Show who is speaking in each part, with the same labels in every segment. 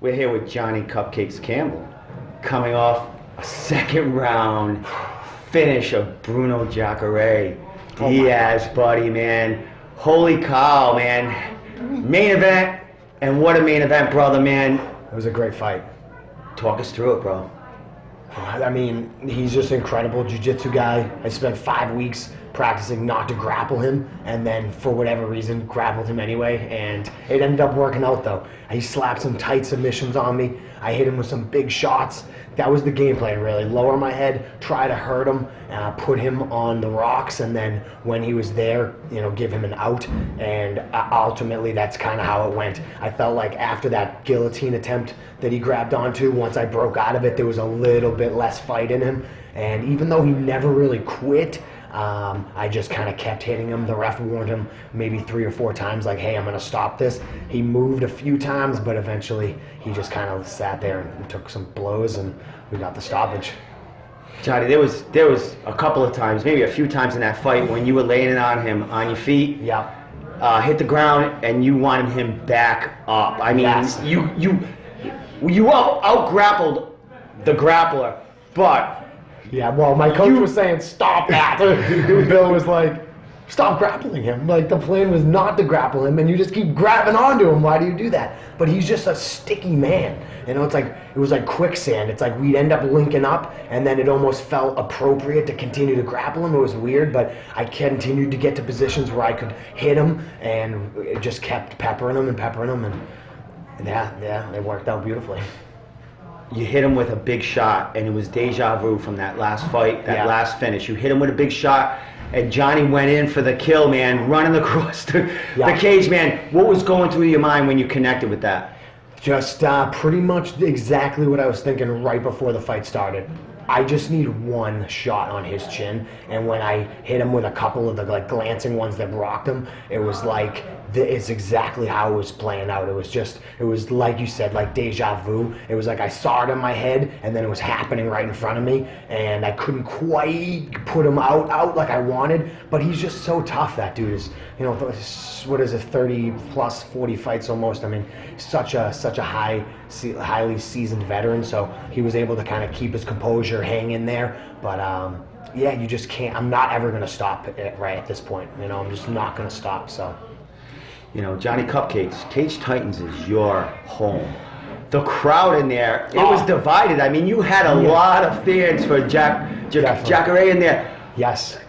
Speaker 1: We're here with Johnny Cupcakes Campbell, coming off a second round finish of Bruno Jacare. Diaz, buddy, man. Holy cow, man. Main event, and what a main event, brother, man.
Speaker 2: It was a great fight.
Speaker 1: Talk us through it, bro.
Speaker 2: I mean, he's just an incredible jiu-jitsu guy. I spent 5 weeks practicing not to grapple him, and then for whatever reason grappled him anyway, and it ended up working out though. He slapped some tight submissions on me. I hit him with some big shots. That was the game plan, really. Lower my head, try to hurt him, put him on the rocks, and then when he was there, give him an out. And ultimately, that's kind of how it went. I felt like after that guillotine attempt that he grabbed onto, once I broke out of it, there was a little bit less fight in him. And even though he never really quit, I just kind of kept hitting him. The ref warned him maybe 3 or 4 times, like, hey, I'm going to stop this. He moved a few times, but eventually he just kind of sat there and took some blows, and we got the stoppage.
Speaker 1: Johnny, there was a couple of times, maybe a few times in that fight when you were laying it on him on your feet.
Speaker 2: Yeah.
Speaker 1: Hit the ground, and you wanted him back up. I mean,
Speaker 2: yes.
Speaker 1: you out-grappled the grappler, but...
Speaker 2: Yeah, well, my coach was saying, stop that. Bill was like, stop grappling him. Like, the plan was not to grapple him, and you just keep grabbing onto him. Why do you do that? But he's just a sticky man. It was like quicksand. It's like we'd end up linking up, and then it almost felt appropriate to continue to grapple him. It was weird, but I continued to get to positions where I could hit him, and it just kept peppering him, and yeah, it worked out beautifully.
Speaker 1: You hit him with a big shot, and it was deja vu from that last fight, last finish. You hit him with a big shot, and Johnny went in for the kill, man, running across the cage, man. What was going through your mind when you connected with that?
Speaker 2: Just pretty much exactly what I was thinking right before the fight started. I just need one shot on his chin, and when I hit him with a couple of the glancing ones that rocked him, it was like, it's exactly how it was playing out. It was like you said, like deja vu. It was like I saw it in my head, and then it was happening right in front of me, and I couldn't quite put him out like I wanted, but he's just so tough. That dude is, what is it, 30 plus 40 fights almost. I mean, such a highly seasoned veteran, so he was able to kind of keep his composure, hang in there, but yeah, you just can't. I'm not ever going to stop it right at this point. I'm just not going to stop, so.
Speaker 1: Johnny Cupcakes, Cage Titans is your home. The crowd in there, it was divided. I mean, you had a lot of fans for Jacare in there.
Speaker 2: Yes.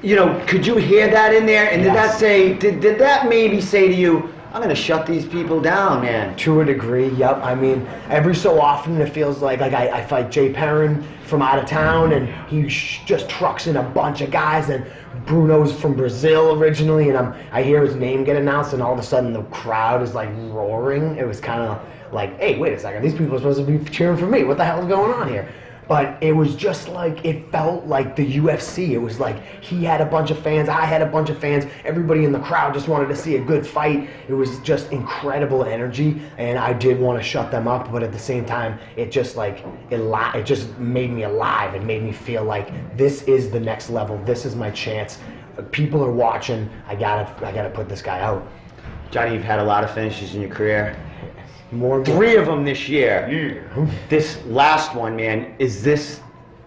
Speaker 1: Could you hear that in there? And did that maybe say to you, I'm going to shut these people down, man?
Speaker 2: To a degree, yep. I mean, every so often it feels like I fight Jay Perrin from out of town, and he just trucks in a bunch of guys, and Bruno's from Brazil originally, and I hear his name get announced, and all of a sudden the crowd is like roaring. It was kind of like, hey, wait a second, these people are supposed to be cheering for me. What the hell is going on here? But it was just like, it felt like the UFC. It was like he had a bunch of fans, I had a bunch of fans, everybody in the crowd just wanted to see a good fight. It was just incredible energy, and I did want to shut them up, but at the same time, it just made me alive. It made me feel like this is the next level. This is my chance. People are watching. I gotta put this guy out.
Speaker 1: Johnny, you've had a lot of finishes in your career.
Speaker 2: More
Speaker 1: 3 of them this year. Yeah. This last one, man, is this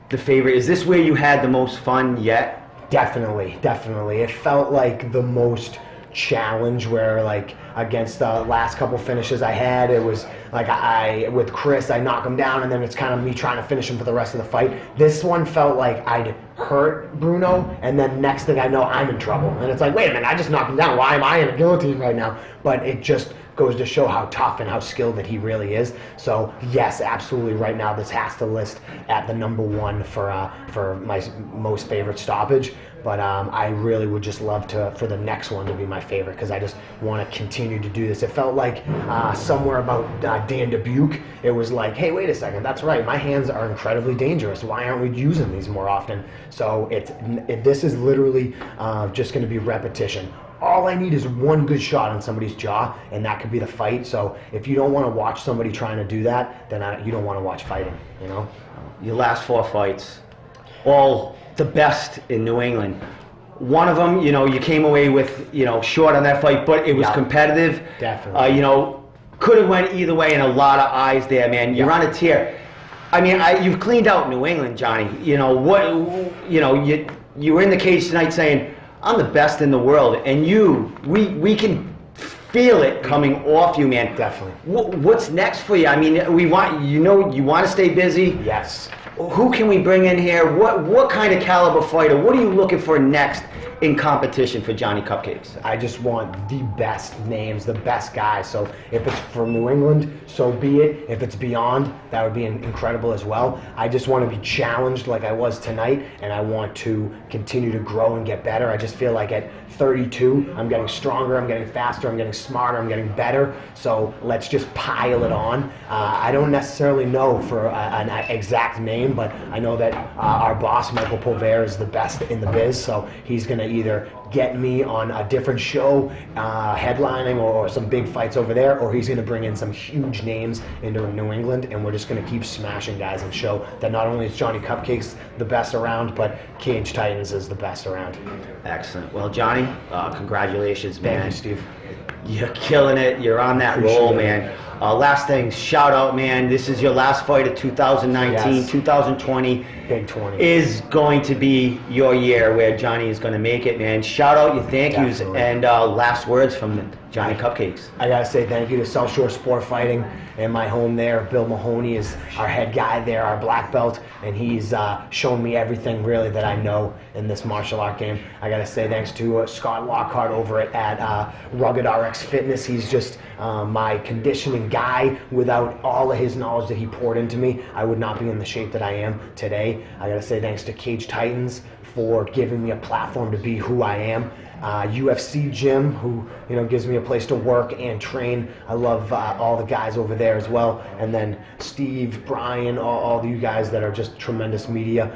Speaker 1: the favorite? Is this where you had the most fun yet?
Speaker 2: Definitely. It felt like the most challenge, where like against the last couple finishes I had, it was like with Chris, I knock him down, and then it's kind of me trying to finish him for the rest of the fight. This one felt like I'd hurt Bruno, and then next thing I know, I'm in trouble. And it's like, wait a minute, I just knocked him down. Why am I in a guillotine right now? But it just goes to show how tough and how skilled that he really is. So yes, absolutely, right now this has to list at the #1 for my most favorite stoppage. But I really would just love for the next one to be my favorite, because I just want to continue to do this. It felt like somewhere about Dan Dubuque, it was like, hey, wait a second, that's right, my hands are incredibly dangerous. Why aren't we using these more often? So this is literally just going to be repetition. All I need is one good shot on somebody's jaw, and that could be the fight. So if you don't want to watch somebody trying to do that, then you don't want to watch fighting,
Speaker 1: Your last 4 fights, all the best in New England. One of them, you came away with, short on that fight, but it was competitive.
Speaker 2: Definitely.
Speaker 1: could have went either way, and a lot of eyes there, man. You're on a tear. I mean, you've cleaned out New England, Johnny. You know what? You know, you were in the cage tonight saying, "I'm the best in the world," and we can feel it coming off you, man.
Speaker 2: Definitely.
Speaker 1: What's next for you? I mean, we want you want to stay busy.
Speaker 2: Yes.
Speaker 1: Who can we bring in here? What kind of caliber fighter? What are you looking for next in competition for Johnny Cupcakes?
Speaker 2: I just want the best names, the best guys. So if it's from New England, so be it. If it's beyond, that would be incredible as well. I just want to be challenged like I was tonight, and I want to continue to grow and get better. I just feel like at 32, I'm getting stronger, I'm getting faster, I'm getting smarter, I'm getting better. So let's just pile it on. I don't necessarily know for an exact name, but I know that our boss, Michael Pulver, is the best in the biz. So he's going to either get me on a different show, headlining or some big fights over there, or he's going to bring in some huge names into New England, and we're just going to keep smashing guys and show that not only is Johnny Cupcakes the best around, but Cage Titans is the best around.
Speaker 1: Excellent. Well, Johnny, congratulations, man.
Speaker 2: Thank you, Steve.
Speaker 1: You're killing it. You're on that roll, man. Last thing, shout out, man. This is your last fight of 2019,
Speaker 2: Yes.
Speaker 1: 2020.
Speaker 2: Big 20.
Speaker 1: Is going to be your year where Johnny is going to make it, man. Shout out your thank yous
Speaker 2: Definitely.
Speaker 1: and last words from Johnny Cupcakes.
Speaker 2: I gotta say thank you to South Shore Sport Fighting and my home there. Bill Mahoney is our head guy there, our black belt, and he's shown me everything really that I know in this martial art game. I gotta say thanks to Scott Lockhart over at Rugged RX Fitness. He's just my conditioning guy. Without all of his knowledge that he poured into me, I would not be in the shape that I am today. I gotta say thanks to Cage Titans for giving me a platform to be who I am. UFC Gym, who gives me a place to work and train. I love all the guys over there as well. And then Steve, Brian, all you guys that are just tremendous media,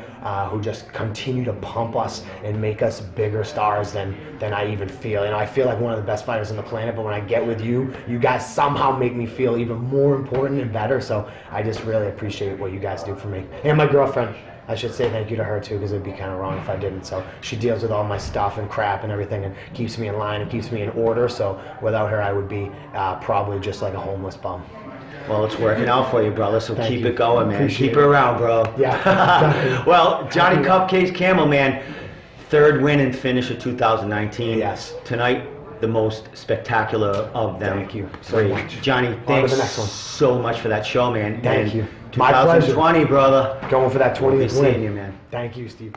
Speaker 2: who just continue to pump us and make us bigger stars than I even feel. I feel like one of the best fighters on the planet, but when I get with you guys somehow make me feel even more important and better. So I just really appreciate what you guys do for me. And my girlfriend. I should say thank you to her too, because it'd be kind of wrong if I didn't. So she deals with all my stuff and crap and everything, and keeps me in line and keeps me in order. So without her, I would be probably just like a homeless bum.
Speaker 1: Well, it's working out for you, brother, so
Speaker 2: Thank
Speaker 1: keep
Speaker 2: you.
Speaker 1: it going, man.
Speaker 2: Appreciate
Speaker 1: Keep it around, bro.
Speaker 2: Yeah.
Speaker 1: Well, Johnny Cupcakes Campbell, man, third win and finish of 2019.
Speaker 2: Yes.
Speaker 1: Tonight, the most spectacular of them.
Speaker 2: Thank you so much.
Speaker 1: Johnny,
Speaker 2: On to
Speaker 1: thanks
Speaker 2: the next one.
Speaker 1: so much for that show, man.
Speaker 2: Thank
Speaker 1: And
Speaker 2: you. My
Speaker 1: 2020,
Speaker 2: pleasure.
Speaker 1: brother.
Speaker 2: Going for that 20th
Speaker 1: We'll be
Speaker 2: win.
Speaker 1: seeing you, man.
Speaker 2: Thank you, Steve.